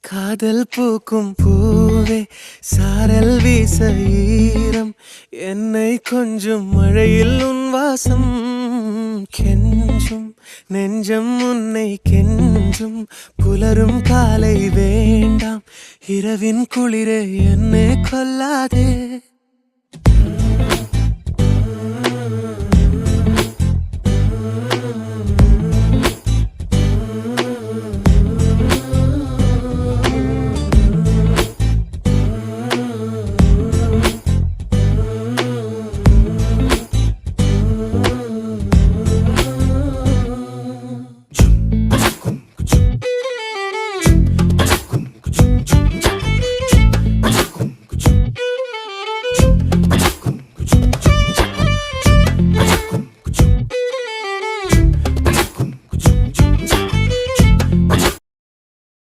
காதல் பூக்கும் பூவே சாரல் வீச ஈரம் என்னை கொஞ்சம் மழையில் உன் வாசம் கெஞ்சும் நெஞ்சம் உன்னை கெஞ்சும் புலரும் காலை வேண்டாம் இரவின் குளிரே என்னை கொல்லாதே